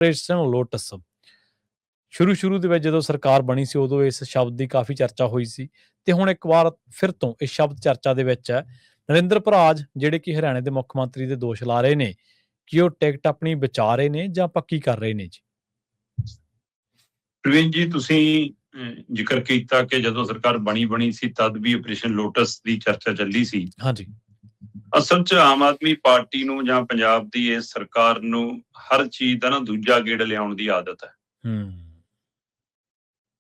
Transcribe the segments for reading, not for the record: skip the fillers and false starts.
Operation lotus ਸ਼ੁਰੂ ਦੇ ਵਿੱਚ ਜਦੋਂ ਸਰਕਾਰ ਬਣੀ ਸੀ ਉਦੋਂ ਇਸ ਸ਼ਬਦ ਦੀ ਕਾਫੀ ਚਰਚਾ ਹੋਈ ਸੀ ਤੇ ਹੁਣ ਇੱਕ ਵਾਰ ਫਿਰ ਤੋਂ ਇਹ ਸ਼ਬਦ ਚਰਚਾ ਦੇ ਵਿੱਚ ਹੈ। ਨਰਿੰਦਰ ਭਰਾਜ ਜਿਹੜੇ ਕਿ ਹਰਿਆਣੇ ਦੇ ਮੁੱਖ ਮੰਤਰੀ ਦੇ ਦੋਸ਼ ਲਾ ਰਹੇ ਨੇ ਕਿ ਉਹ ਟਿਕਟ ਆਪਣੀ ਬਚਾ ਰਹੇ ਨੇ ਜਾਂ ਪੱਕੀ ਕਰ ਰਹੇ ਨੇ ਜੀ। ਪ੍ਰਵੀਨ ਜੀ, ਤੁਸੀਂ ਜ਼ਿਕਰ ਕੀਤਾ ਕਿ ਜਦੋਂ ਸਰਕਾਰ ਬਣੀ ਸੀ ਤਦ ਵੀ ਆਪਰੇਸ਼ਨ ਲੋਟਸ ਦੀ ਚਰਚਾ ਚੱਲੀ ਸੀ। ਹਾਂਜੀ, ਅਸਲ 'ਚ ਆਮ ਆਦਮੀ ਪਾਰਟੀ ਨੂੰ ਜਾਂ ਪੰਜਾਬ ਦੀ ਇਸ ਸਰਕਾਰ ਨੂੰ ਹਰ ਚੀਜ਼ ਦਾ ਨਾ ਦੂਜਾ ਗੇੜ ਲਿਆਉਣ ਦੀ ਆਦਤ ਹੈ।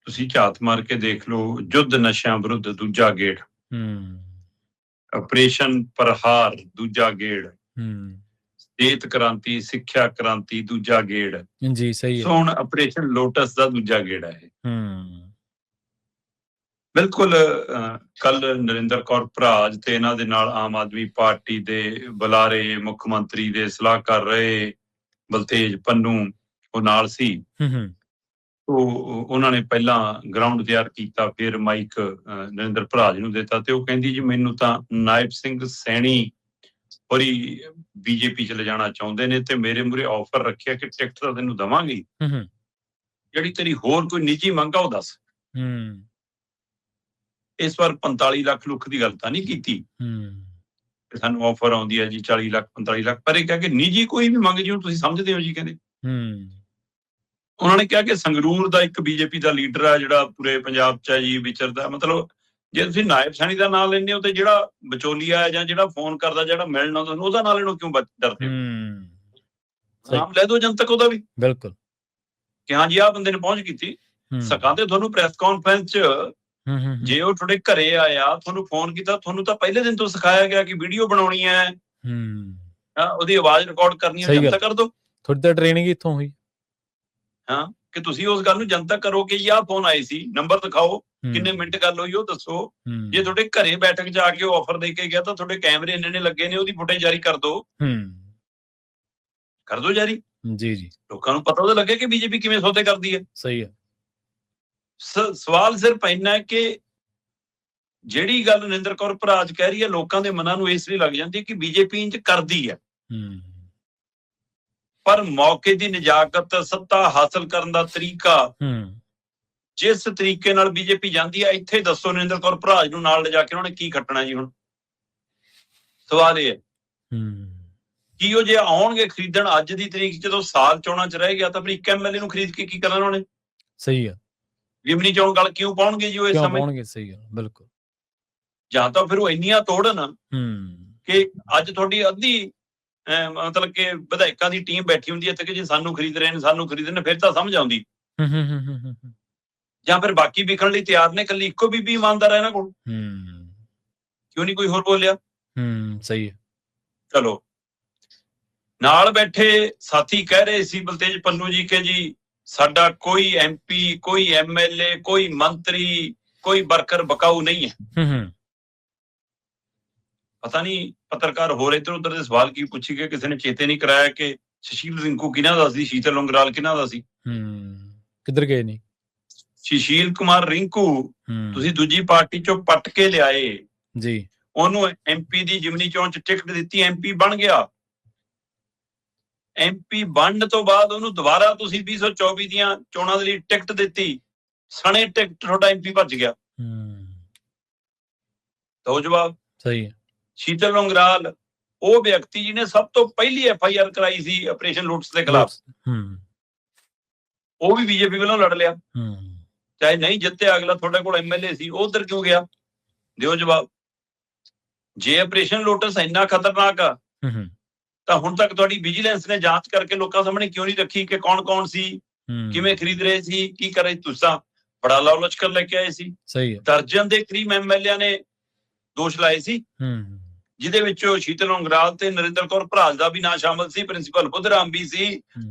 ਤੁਸੀਂ ਝਾਤ ਮਾਰ ਕੇ ਦੇਖ ਲਓ, ਯੁੱਧ ਨਸ਼ਿਆਂ ਵਿਰੁੱਧ ਦੂਜਾ ਗੇੜ, ਆਪਰੇਸ਼ਨ ਪ੍ਰਹਾਰ ਦੂਜਾ ਗੇੜ, ਸਿਹਤ ਕ੍ਰਾਂਤੀ, ਸਿੱਖਿਆ ਕ੍ਰਾਂਤੀ ਦੂਜਾ ਗੇੜ ਜੀ, ਸਹੀ ਹੈ। ਸੋ ਹੁਣ ਆਪਰੇਸ਼ਨ ਲੋਟਸ ਦਾ ਦੂਜਾ ਗੇੜ ਹੈ ਇਹ। ਬਿਲਕੁਲ ਕੱਲ ਨਰਿੰਦਰ ਕੌਰ ਭਰਾਜ ਤੇ ਇਹਨਾਂ ਦੇ ਨਾਲ ਆਮ ਆਦਮੀ ਪਾਰਟੀ ਦੇ ਬੁਲਾਰੇ, ਮੁੱਖ ਮੰਤਰੀ ਦੇ ਸਲਾਹਕਾਰ ਰਹੇ ਬਲਤੇਜ ਪੰਨੂ ਉਹ ਨਾਲ ਸੀ। ਉਹਨਾਂ ਨੇ ਪਹਿਲਾਂ ਗਰਾਊਂਡ ਤਿਆਰ ਕੀਤਾ, ਫਿਰ ਮਾਈਕ ਨਰਿੰਦਰ ਭਰਾਜ ਨੂੰ ਦਿੱਤਾ ਤੇ ਉਹ ਕਹਿੰਦੀ ਜੀ ਮੈਨੂੰ ਤਾਂ ਨਾਇਬ ਸਿੰਘ ਸੈਣੀ ਹੋਰੀ ਬੀਜੇਪੀ ਚ ਲਿਜਾਣਾ ਚਾਹੁੰਦੇ ਨੇ ਤੇ ਮੇਰੇ ਮੂਹਰੇ ਆਫਰ ਰੱਖਿਆ ਕਿ ਟਿਕਟ ਤਾਂ ਤੈਨੂੰ ਦੇਵਾਂਗੀ, ਜਿਹੜੀ ਤੇਰੀ ਹੋਰ ਕੋਈ ਨਿੱਜੀ ਮੰਗ ਆ ਉਹ ਦੱਸ। ਇਸ ਵਾਰ 45 ਲੱਖ ਲੁੱਖ ਦੀ ਗੱਲ ਤਾਂ ਨਹੀਂ ਕੀਤੀ ਸਾਨੂੰ ਆਫਰ ਆਉਂਦੀ ਹੈ ਜੀ 40 ਲੱਖ 45 ਲੱਖ, ਪਰ ਇਹ ਕਿਹਾ ਕਿ ਨਿੱਜੀ ਕੋਈ ਵੀ ਮੰਗ ਜਿਹਨੂੰ ਤੁਸੀਂ ਸਮਝਦੇ ਹੋ ਜੀ। ਕਹਿੰਦੇ ਉਹਨਾਂ ਨੇ ਕਿਹਾ ਕਿ ਸੰਗਰੂਰ ਦਾ ਇੱਕ ਬੀਜੇਪੀ ਦਾ ਲੀਡਰ ਆ ਜਿਹੜਾ ਪੂਰੇ ਪੰਜਾਬ ਚ ਹੈ ਜੀ ਵਿਚਰਦਾ, ਮਤਲਬ ਜੇ ਤੁਸੀਂ ਨਾਇਬ ਸੈਣੀ ਦਾ ਨਾਂ ਲੈਂਦੇ ਹੋ ਤੇ ਜਿਹੜਾ ਵਿਚੋਲੀਆ ਹੈ ਜਾਂ ਜਿਹੜਾ ਫੋਨ ਕਰਦਾ ਜਿਹੜਾ ਮਿਲਣ ਆਉਂਦਾ ਉਹਦਾ ਨਾਂ ਲੈਣੋਂ ਕਿਉਂ ਡਰਦੇ ਹੋ? ਨਾਮ ਲੈ ਦਿਓ ਜਨਤਕ ਉਹਦਾ ਵੀ, ਬਿਲਕੁਲ, ਕਿ ਹਾਂ ਜੀ ਆਹ ਬੰਦੇ ਨੇ ਪਹੁੰਚ ਕੀਤੀ। ਸਕਾਂਦੇ ਤੁਹਾਨੂੰ ਪ੍ਰੈਸ ਕਾਨਫਰੰਸ ਚ ਜੇ ਉਹ ਤੁਹਾਡੇ ਘਰੇ ਆਇਆ, ਤੁਹਾਨੂੰ ਫੋਨ ਕੀਤਾ, ਤੁਹਾਨੂੰ ਤਾਂ ਪਹਿਲੇ ਦਿਨ ਤੋਂ ਸਿਖਾਇਆ ਗਿਆ ਕਿ ਵੀਡੀਓ ਬਣਾਉਣੀ ਹੈ, ਉਹਦੀ ਆਵਾਜ਼ ਰਿਕਾਰਡ ਕਰਨੀ ਹੈ, ਜਨਤਕ ਕਰ ਦੋ। ਤੁਹਾਡੀ ਤਾਂ ਟ੍ਰੇਨਿੰਗ ਇੱਥੋਂ ਹੋਈ ਕਿ ਤੁਸੀਂ ਉਸ ਗੱਲ ਨੂੰ ਜਨਤਕ ਕਰੋ ਕਿ ਆਹ ਫੋਨ ਆਏ ਸੀ, ਨੰਬਰ ਦਿਖਾਓ, ਕਿੰਨੇ ਮਿੰਟ ਗੱਲ ਹੋਈ ਉਹ ਦੱਸੋ। ਜੇ ਤੁਹਾਡੇ ਘਰੇ ਬੈਠਕ ਜਾ ਕੇ ਉਹ ਆਫਰ ਦੇ ਕੇ ਗਿਆ ਤਾਂ ਤੁਹਾਡੇ ਕੈਮਰੇ ਇੰਨੇ ਲੱਗੇ ਨੇ, ਉਹਦੀ ਫੁਟੇਜ ਜਾਰੀ ਕਰ ਦੋ, ਕਰ ਦੋ ਜਾਰੀ ਜੀ। ਲੋਕਾਂ ਨੂੰ ਪਤਾ ਉਹਦਾ ਲੱਗੇ ਕਿ ਬੀਜੇਪੀ ਕਿਵੇਂ ਸੌਦੇ ਕਰਦੀ ਹੈ। ਸਹੀ ਹੈ। ਸਵਾਲ ਸਿਰਫ ਇੰਨਾ ਹੈ ਕਿ ਜਿਹੜੀ ਗੱਲ ਨਰਿੰਦਰ ਕੌਰ ਭਰਾਜ ਕਹਿ ਰਹੀ ਹੈ ਲੋਕਾਂ ਦੇ ਮਨਾਂ ਨੂੰ ਇਸ ਲਈ ਲੱਗ ਜਾਂਦੀ ਹੈ ਕਿ ਬੀਜੇਪੀ ਇੰਜ ਕਰਦੀ ਹੈ, ਪਰ ਮੌਕੇ ਦੀ ਨਜਾਕਤ, ਸੱਤਾ ਹਾਸਲ ਕਰਨ ਦਾ ਤਰੀਕਾ, ਜਿਸ ਤਰੀਕੇ ਨਾਲ ਬੀਜੇਪੀ ਜਾਂਦੀ ਹੈ, ਇੱਥੇ ਦੱਸੋ ਨਰਿੰਦਰ ਕੌਰ ਭਰਾਜ ਨੂੰ ਨਾਲ ਲਿਜਾ ਕੇ ਉਹਨਾਂ ਨੇ ਕੀ ਖੱਟਣਾ ਜੀ। ਹੁਣ ਸਵਾਲ ਇਹ ਹੈ ਕਿ ਉਹ ਜੇ ਆਉਣਗੇ ਖਰੀਦਣ ਅੱਜ ਦੀ ਤਰੀਕ ਜਦੋਂ ਸਾਲ ਚੋਣਾਂ ਚ ਰਹਿ ਗਿਆ ਤਾਂ ਫਿਰ ਇੱਕ ਐਮਐਲਏ ਨੂੰ ਖਰੀਦ ਕੇ ਕੀ ਕਰਨਾ ਉਹਨਾਂ ਨੇ? ਸਹੀ ਹੈ। ਜਿਮਨੀ ਚੋਣ ਗੱਲ ਕਿਉਂ ਪਾਉਣਗੇ ਜੀ ਉਹ ਇਸ ਸਮੇਂ? ਸਹੀ ਹੈ, ਬਿਲਕੁਲ। ਜਾਂ ਤਾਂ ਫਿਰ ਉਹ ਇੰਨੀਆਂ ਤੋੜਨ ਕਿ ਅੱਜ ਤੁਹਾਡੀ ਅੱਧੀ ਮਤਲਬ ਕਿ ਵਿਧਾਇਕਾਂ ਦੀ ਟੀਮ ਬੈਠੀ ਹੁੰਦੀ ਹੈ ਇੱਥੇ ਕਿ ਜੇ ਸਾਨੂੰ ਖਰੀਦ ਰਹੇ ਨੇ, ਸਾਨੂੰ ਖਰੀਦ ਰਹੇ ਨੇ, ਫਿਰ ਤਾਂ ਸਮਝ ਆਉਂਦੀ। ਜਾਂ ਫਿਰ ਬਾਕੀ ਵਿਕਣ ਲਈ ਤਿਆਰ ਨੇ, ਇਕੱਲੀ ਇੱਕੋ ਬੀਬੀ ਇਮਾਨਦਾਰ ਹੈ ਇਹਨਾਂ ਕੋਲ, ਕਿਉਂ ਨਹੀਂ ਕੋਈ ਹੋਰ ਬੋਲਿਆ? ਸਹੀ ਹੈ। ਚਲੋ, ਨਾਲ ਬੈਠੇ ਸਾਥੀ ਕਹਿ ਰਹੇ ਸੀ ਬਲਤੇਜ ਪੰਨੂ ਜੀ ਕਿ ਜੀ ਸਾਡਾ ਕੋਈ ਐਮਪੀ, ਕੋਈ ਐਮਐਲਏ, ਕੋਈ ਮੰਤਰੀ, ਕੋਈ ਵਰਕਰ ਬਕਾਊ ਨਹੀਂ ਹੈ। ਪਤਾ ਨਹੀਂ ਪੱਤਰਕਾਰ ਹੋਰ ਇੱਧਰ ਉੱਧਰ ਦੇ ਸਵਾਲ ਕੀ ਪੁੱਛੀ ਗਏ, ਕਿਸੇ ਨੇ ਚੇਤੇ ਨਹੀਂ ਕਰਾਇਆ ਕਿ ਸੁਸ਼ੀਲ ਰਿੰਕੂ ਕਿਹਨਾਂ ਦਾ ਸੀ, ਸ਼ੀਤਲ ਉਂਗਰਾਲ ਕਿਹਨਾਂ ਦਾ ਸੀ, ਕਿੱਧਰ ਗਏ ਨਹੀਂ। ਸੁਸ਼ੀਲ ਕੁਮਾਰ ਰਿੰਕੂ ਤੁਸੀਂ ਦੂਜੀ ਪਾਰਟੀ ਚੋਂ ਪੱਟ ਕੇ ਲਿਆਏ ਜੀ, ਉਹਨੂੰ ਐਮਪੀ ਦੀ ਜਿਮਨੀ ਚੋਣ ਚ ਟਿਕਟ ਦਿੱਤੀ, ਐਮਪੀ ਬਣ ਗਿਆ। ਐਮਪੀ ਬਣਨ ਤੋਂ ਬਾਅਦ ਉਹਨੂੰ ਦੁਬਾਰਾ ਤੁਸੀਂ 2024 ਦੀਆਂ ਚੋਣਾਂ ਦੇ ਲਈ ਟਿਕਟ ਦਿੱਤੀ, ਸਣੇ ਟਿਕਟ ਤੁਹਾਡਾ ਐਮਪੀ ਭੱਜ ਗਿਆ। ਦੋ ਜਵਾਬ। ਸਹੀ ਹੈ। ਸ਼ੀਤਲ ਉਂਗਰਾਲ ਉਹ ਵਿਅਕਤੀ ਜਿਹਨੇ ਸਭ ਤੋਂ ਪਹਿਲੀ FIR ਕਰਾਈ ਸੀ ਆਪਰੇਸ਼ਨ ਲੋਟਸ ਦੇ ਖਿਲਾਫ, ਉਹ ਵੀ ਬੀਜੇਪੀ ਵੱਲੋਂ ਲੜ ਲਿਆ, ਚਾਹੇ ਨਹੀਂ ਜਿੱਤਿਆ, ਅਗਲਾ ਤੁਹਾਡੇ ਕੋਲ ਐਮਐਲਏ ਸੀ, ਉਹ ਉਧਰ ਕਿਉਂ ਗਿਆ? ਦਿਓ ਜਵਾਬ। ਜੇ ਆਪਰੇਸ਼ਨ ਲੋਟਸ ਇੰਨਾ ਖਤਰਨਾਕ ਆ ਤਾਂ ਹੁਣ ਤੱਕ ਤੁਹਾਡੀ ਵਿਜੀਲੈਂਸ ਨੇ ਜਾਂਚ ਕਰਕੇ ਲੋਕਾਂ ਸਾਹਮਣੇ ਕਿਉਂ ਨਹੀਂ ਰੱਖੀ ਕਿ ਕੌਣ ਕੌਣ ਸੀ, ਕਿਵੇਂ ਖਰੀਦ ਰਹੇ ਸੀ, ਕੀ ਕਰ ਰਹੇ? ਤੁਸੀਂ ਤਾਂ ਬੜਾ ਲਾਓ ਲਸ਼ਕਰ ਲੈ ਕੇ ਆਏ ਸੀ। ਸਹੀ ਹੈ। ਦਰਜਨ ਦੇ ਕਰੀਬ ਐਮਐਲਏ ਨੇ ਦੋਸ਼ ਲਾਏ ਸੀ, ਜਿਹਦੇ ਵਿੱਚ ਸ਼ੀਤਲ ਉਂਗਰਾਲ ਤੇ ਨਰਿੰਦਰ ਕੌਰ ਭਰਾਜ ਦਾ ਵੀ ਨਾਂ ਸ਼ਾਮਲ ਸੀ, ਪ੍ਰਿੰਸੀਪਲ ਬੁੱਧਰਾਮ ਵੀ ਸੀ,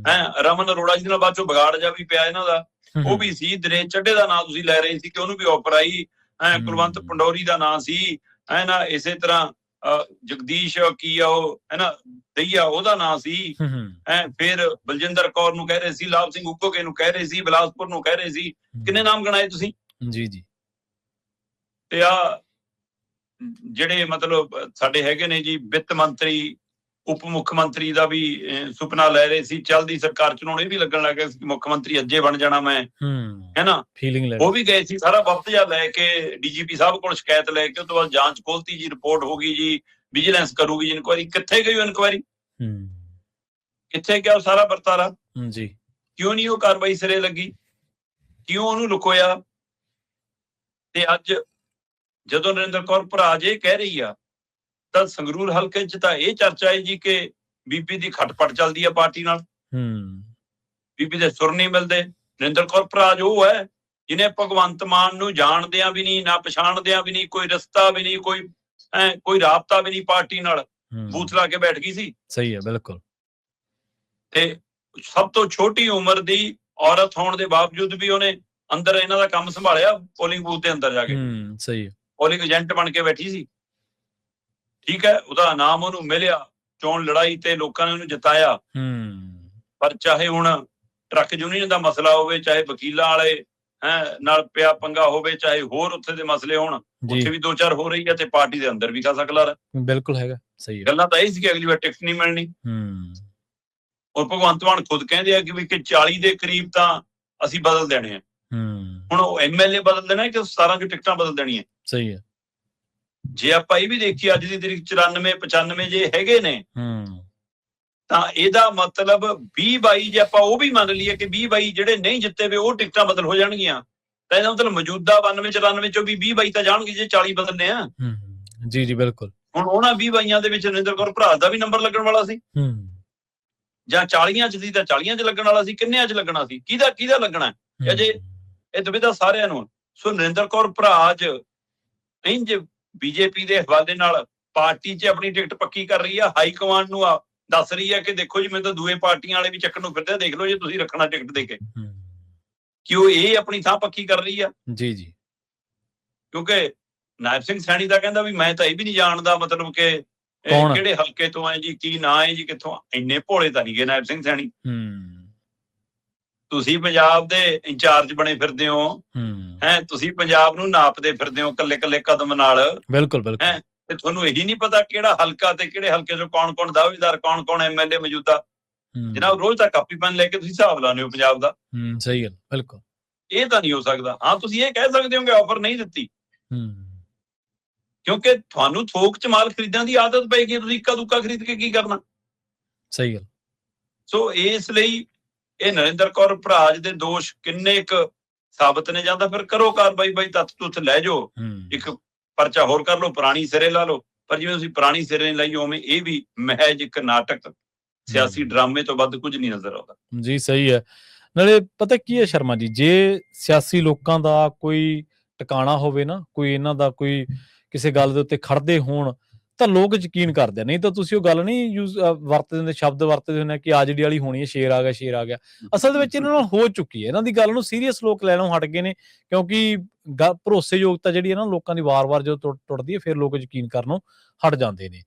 ਰਮਨ ਅਰੋੜਾ ਜਿਹਦੇ ਨਾਲ ਬਾਅਦ ਚੋਂ ਵਿਗਾੜ ਜਾ ਵੀ ਪਿਆ ਇਹਨਾਂ ਦਾ, ਉਹ ਵੀ ਸੀ। ਦਿਨੇਸ਼ ਚੱਢੇ ਦਾ ਨਾਂ ਤੁਸੀਂ ਲੈ ਰਹੇ ਸੀ ਕਿ ਉਹਨੂੰ ਵੀ ਆਫਰ ਆਈ, ਕੁਲਵੰਤ ਪੰਡੋਰੀ ਦਾ ਨਾਂ ਸੀ, ਨਾ ਇਸੇ ਤਰ੍ਹਾਂ ਜਗਦੀਸ਼ ਕੀ ਆ ਉਹ ਦਈਆ ਉਹਦਾ ਨਾਂ ਸੀ, ਫਿਰ ਬਲਜਿੰਦਰ ਕੌਰ ਨੂੰ ਕਹਿ ਰਹੇ ਸੀ, ਲਾਭ ਸਿੰਘ ਉਗੋਕੇ ਨੂੰ ਕਹਿ ਰਹੇ ਸੀ, ਬਿਲਾਸਪੁਰ ਨੂੰ ਕਹਿ ਰਹੇ ਸੀ, ਕਿੰਨੇ ਨਾਮ ਗਣਾਏ ਤੁਸੀਂ ਜੀ। ਤੇ ਆ ਜਿਹੜੇ ਮਤਲਬ ਸਾਡੇ ਹੈਗੇ ਨੇ ਜੀ ਵਿੱਤ ਮੰਤਰੀ ਉਪ ਮੁੱਖ ਮੰਤਰੀ ਦਾ ਵੀ ਸੁਪਨਾ ਲੈ ਰਹੇ ਸੀ, ਚੱਲਦੀ ਸਰਕਾਰ ਚ ਹੁਣ ਇਹ ਵੀ ਲੱਗਣ ਲੱਗ ਗਿਆ ਸੀ ਕਿ ਮੁੱਖ ਮੰਤਰੀ ਅੱਜੇ ਬਣ ਜਾਣਾ ਮੈਂ, ਹੈਨਾ। ਉਹ ਵੀ ਗਏ ਸੀ, ਸਾਰਾ ਵਕਤ ਜਿਹਾ ਲੈ ਕੇ ਡੀਜੀਪੀ ਸਾਹਿਬ ਕੋਲ ਸ਼ਿਕਾਇਤ ਲੈ ਕੇ, ਉਸ ਤੋਂ ਬਾਅਦ ਜਾਂਚ ਖੋਲਤੀ ਜੀ, ਰਿਪੋਰਟ ਹੋ ਗਈ ਜੀ, ਵਿਜੀਲੈਂਸ ਕਰੂਗੀ ਜੀ ਇਨਕੁਆਇਰੀ। ਕਿੱਥੇ ਗਈ ਉਹ ਇਨਕੁਆਇਰੀ? ਕਿੱਥੇ ਗਿਆ ਉਹ ਸਾਰਾ ਵਰਤਾਰਾ ਜੀ? ਕਿਉਂ ਨਹੀਂ ਉਹ ਕਾਰਵਾਈ ਸਿਰੇ ਲੱਗੀ? ਕਿਉਂ ਉਹਨੂੰ ਲੁਕੋਇਆ? ਤੇ ਅੱਜ ਜਦੋਂ ਨਰਿੰਦਰ ਕੌਰ ਭਰਾਜ ਇਹ ਕਹਿ ਰਹੀ ਆ, ਤਾਂ ਸੰਗਰੂਰ ਹਲਕੇ ਚ ਤਾਂ ਇਹ ਚਰਚਾ ਹੈ ਜੀ ਕਿ ਬੀਬੀ ਦੀ ਖਟਪਟ ਚੱਲਦੀ ਆ ਪਾਰਟੀ ਨਾਲ, ਬੀਬੀ ਦੇ ਸੁਰ ਨਹੀਂ ਮਿਲਦੇ। ਨਰਿੰਦਰ ਕੌਰ ਭਰਾਜ ਉਹ ਹੈ ਜਿਹਨੇ ਭਗਵੰਤ ਮਾਨ ਨੂੰ ਜਾਣਦਿਆਂ ਵੀ ਨਹੀਂ, ਨਾ ਪਛਾਣਦਿਆਂ ਵੀ ਨਹੀਂ, ਕੋਈ ਰਸਤਾ ਵੀ ਨਹੀਂ, ਕੋਈ ਰਾਬਤਾ ਵੀ ਨਹੀਂ ਪਾਰਟੀ ਨਾਲ, ਬੂਥ ਲਾ ਕੇ ਬੈਠ ਗਈ ਸੀ। ਸਹੀ ਹੈ, ਬਿਲਕੁਲ। ਤੇ ਸਭ ਤੋਂ ਛੋਟੀ ਉਮਰ ਦੀ ਔਰਤ ਹੋਣ ਦੇ ਬਾਵਜੂਦ ਵੀ ਉਹਨੇ ਅੰਦਰ ਇਹਨਾਂ ਦਾ ਕੰਮ ਸੰਭਾਲਿਆ, ਪੋਲਿੰਗ ਬੂਥ ਦੇ ਅੰਦਰ ਜਾ ਕੇ। ਸਹੀ ਹੈ, ਪੋਲਿੰਗ ਏਜੰਟ ਬਣ ਕੇ ਬੈਠੀ ਸੀ। ਠੀਕ ਹੈ, ਉਹਦਾ ਨਾਮ ਉਹਨੂੰ ਮਿਲਿਆ, ਚੋਣ ਲੜਾਈ ਤੇ ਲੋਕਾਂ ਨੇ ਉਹਨੂੰ ਜਿਤਾਇਆ। ਪਰ ਚਾਹੇ ਹੁਣ ਟਰੱਕ ਯੂਨੀਅਨ ਦਾ ਮਸਲਾ ਹੋਵੇ, ਚਾਹੇ ਵਕੀਲਾਂ ਵਾਲੇ ਨਾਲ ਪਿਆ ਪੰਗਾ ਹੋਵੇ, ਚਾਹੇ ਹੋਰ ਉੱਥੇ ਦੇ ਮਸਲੇ ਹੋਣ, ਉੱਥੇ ਵੀ ਦੋ ਚਾਰ ਹੋ ਰਹੀ ਹੈ ਤੇ ਪਾਰਟੀ ਦੇ ਅੰਦਰ ਵੀ ਖਾਸਾ ਖਲਾਰਾ ਬਿਲਕੁਲ ਹੈਗਾ। ਸਹੀ ਹੈ, ਗੱਲਾਂ ਤਾਂ ਇਹ ਸੀ ਕਿ ਅਗਲੀ ਵਾਰ ਟਿਕਟ ਨਹੀਂ ਮਿਲਣੀ। ਔਰ ਭਗਵੰਤ ਮਾਨ ਖੁਦ ਕਹਿੰਦੇ ਆ ਕਿ 40 ਦੇ ਕਰੀਬ ਤਾਂ ਅਸੀਂ ਬਦਲ ਦੇਣੇ ਆ। ਹੁਣ ਉਹ ਐਮਐਲਏ ਬਦਲ ਦੇਣਾ ਕਿ 17 ਚ ਟਿਕਟਾਂ ਬਦਲ ਦੇਣੀਆਂ? ਸਹੀ ਹੈ। ਜੇ ਆਪਾਂ ਇਹ ਵੀ ਦੇਖੀਏ ਅੱਜ ਦੀ ਤਰੀਕ 94 95 ਜੇ ਹੈਗੇ ਨੇ, ਤਾਂ ਇਹਦਾ ਮਤਲਬ 20-22 ਜੇ ਆਪਾਂ ਉਹ ਵੀ ਮੰਨ ਲਈਏ ਕਿ 20-22 ਜਿਹੜੇ ਨਹੀਂ ਜਿੱਤੇ ਵੇ ਉਹ ਟਿਕਟਾਂ ਬਦਲ ਹੋ ਜਾਣਗੀਆਂ, ਤਾਂ ਇਹਦਾ ਮਤਲਬ ਮੌਜੂਦਾ 92-94 ਚੋਂ ਵੀ 20-22 ਤਾਂ ਜਾਣਗੇ ਜੇ 40 ਬਦਲਨੇ ਆ। ਜੀ ਜੀ, ਬਿਲਕੁਲ। ਹੁਣ ਉਹਨਾਂ 20-22 ਦੇ ਵਿੱਚ ਨਰਿੰਦਰ ਕੌਰ ਭਰਾਜ ਦਾ ਵੀ ਨੰਬਰ ਲੱਗਣ ਵਾਲਾ ਸੀ, ਜਾਂ 40 ਚ ਸੀ ਤਾਂ 40 ਚ ਲੱਗਣ ਵਾਲਾ ਸੀ, ਕਿੰਨਿਆਂ ਚ ਲੱਗਣਾ ਸੀ, ਕਿਹਦਾ ਲੱਗਣਾ? ਅਜੇ ਇਹ ਦੁਵਿਧਾ ਸਾਰਿਆਂ ਨੂੰ। ਸੋ ਨਰਿੰਦਰ ਕੌਰ ਭਰਾਜ ਇੰਜ ਬੀਜੇਪੀ ਦੇ ਹਵਾਲੇ ਨਾਲ ਪਾਰਟੀ 'ਚ ਆਪਣੀ ਟਿਕਟ ਪੱਕੀ ਕਰ ਰਹੀ ਆ, ਹਾਈ ਕਮਾਂਡ ਨੂੰ ਦੱਸ ਰਹੀ ਹੈ ਕਿ ਦੇਖੋ ਜੀ ਮੈਨੂੰ ਤਾਂ ਦੂਏ ਪਾਰਟੀਆਂ ਵਾਲੇ ਵੀ ਚੱਕਰ ਨੂੰ ਫਿਰਦੇ, ਦੇਖ ਲਓ ਜੇ ਤੁਸੀਂ ਰੱਖਣਾ ਟਿਕਟ ਦੇ ਕੇ। ਕਿ ਉਹ ਇਹ ਆਪਣੀ ਥਾਂ ਪੱਕੀ ਕਰ ਰਹੀ ਆ। ਜੀ ਜੀ। ਕਿਉਂਕਿ ਨਾਇਬ ਸਿੰਘ ਸੈਣੀ ਦਾ ਕਹਿੰਦਾ ਵੀ ਮੈਂ ਤਾਂ ਇਹ ਵੀ ਨਹੀਂ ਜਾਣਦਾ ਮਤਲਬ ਕਿ ਕਿਹੜੇ ਹਲਕੇ ਤੋਂ ਆਏ ਜੀ, ਕੀ ਨਾਂ ਹੈ ਜੀ, ਕਿੱਥੋਂ। ਇੰਨੇ ਭੋਲੇ ਤਾਂ ਨਹੀਂ ਗਏ ਨਾਇਬ ਸਿੰਘ ਸੈਣੀ। ਤੁਸੀਂ ਪੰਜਾਬ ਦੇ ਇੰਚਾਰਜ ਬਣੇ ਫਿਰਦੇ ਹੋ, ਤੁਸੀਂ ਪੰਜਾਬ ਨੂੰ ਨਾਪਦੇ ਫਿਰਦੇ ਹੋ ਕੱਲੇ ਕਦਮ ਨਾਲ। ਬਿਲਕੁਲ ਬਿਲਕੁਲ। ਤੇ ਤੁਹਾਨੂੰ ਇਹੀ ਨਹੀਂ ਪਤਾ ਕਿਹੜਾ ਹਲਕਾ ਤੇ ਕਿਹੜੇ ਹਲਕੇ ਚੋਂ ਕੌਣ ਦਾਅਵੇਦਾਰ, ਕੌਣ ਐਮਐਲਏ ਮੌਜੂਦਾ। ਜਨਾਬ ਰੋਜ਼ ਤਾਂ ਕਾਪੀ ਪੈਨ ਲੈ ਕੇ ਤੁਸੀਂ ਹਿਸਾਬ ਲਾਉਂਦੇ ਹੋ ਪੰਜਾਬ ਦਾ। ਸਹੀ ਗੱਲ, ਬਿਲਕੁਲ। ਇਹ ਤਾਂ ਨਹੀਂ ਹੋ ਸਕਦਾ। ਹਾਂ, ਤੁਸੀਂ ਇਹ ਕਹਿ ਸਕਦੇ ਹੋ ਕਿ ਆਫਰ ਨਹੀਂ ਦਿੱਤੀ, ਕਿਉਂਕਿ ਤੁਹਾਨੂੰ ਥੋਕ ਚ ਮਾਲ ਖਰੀਦਣ ਦੀ ਆਦਤ ਪੈ ਗਈ, ਤੁਸੀਂ ਇੱਕਾ ਦੁੱਕਾ ਖਰੀਦ ਕੇ ਕੀ ਕਰਨਾ। ਸਹੀ ਗੱਲ। ਸੋ ਇਸ ਲਈ ਇਹ ਨਰਿੰਦਰ ਕੌਰ ਭਰਾਜ ਦੇ ਦੋਸ਼ ਕਿੰਨੇ ਕੁ ਸਾਬਤ ਨੇ, ਜਾਂਦਾ ਫਿਰ ਕਰੋ ਕਾਰਵਾਈ, ਬਾਈ ਤੱਥ ਤੁੱਥ ਲੈ ਜਾਓ, ਇੱਕ ਪਰਚਾ ਹੋਰ ਕਰ ਲਓ, ਪੁਰਾਣੀ ਸਿਰੇ ਲਾ ਲਓ। ਪਰ ਜਿਵੇਂ ਤੁਸੀਂ ਪੁਰਾਣੀ ਸਿਰੇ ਨਹੀਂ ਲਾਈ, ਉਵੇਂ ਇਹ ਵੀ ਮਹਿਜ ਇੱਕ ਨਾਟਕ, ਸਿਆਸੀ ਡਰਾਮੇ ਤੋਂ ਵੱਧ ਕੁਝ ਨਹੀਂ ਨਜ਼ਰ ਆਉਂਦਾ। ਜੀ ਸਹੀ ਹੈ। ਨਾਲੇ ਪਤਾ ਕੀ ਹੈ ਸ਼ਰਮਾ ਜੀ, ਜੇ ਸਿਆਸੀ ਲੋਕਾਂ ਦਾ ਕੋਈ ਟਿਕਾਣਾ ਹੋਵੇ ਨਾ, ਕੋਈ ਇਹਨਾਂ ਦਾ ਕੋਈ ਕਿਸੇ ਗੱਲ ਦੇ ਉੱਤੇ ਖੜਦੇ ਹੋਣ, ਤਾਂ ਲੋਕ ਯਕੀਨ ਕਰਦੇ। ਨਹੀਂ ਤਾਂ ਤੁਸੀਂ ਉਹ ਗੱਲ ਨਹੀਂ ਵਰਤਦੇ ਹੁੰਦੇ, ਸ਼ਬਦ ਵਰਤਦੇ ਹੁੰਦੇ ਕਿ ਆਜੜੀ ਵਾਲੀ ਹੋਣੀ ਹੈ, ਸ਼ੇਰ ਆ ਗਿਆ। ਅਸਲ ਦੇ ਵਿੱਚ ਇਹਨਾਂ ਨਾਲ ਹੋ ਚੁੱਕੀ ਹੈ। ਇਹਨਾਂ ਦੀ ਗੱਲ ਨੂੰ ਸੀਰੀਅਸ ਲੋਕ ਲੈਣੋਂ ਹਟ ਗਏ ਨੇ, ਕਿਉਂਕਿ ਭਰੋਸੇਯੋਗਤਾ ਜਿਹੜੀ ਹੈ ਨਾ ਲੋਕਾਂ ਦੀ ਵਾਰ-ਵਾਰ ਜਦੋਂ ਟੁੱਟਦੀ ਹੈ, ਫਿਰ ਲੋਕ ਯਕੀਨ ਕਰਨੋਂ ਹਟ ਜਾਂਦੇ ਨੇ।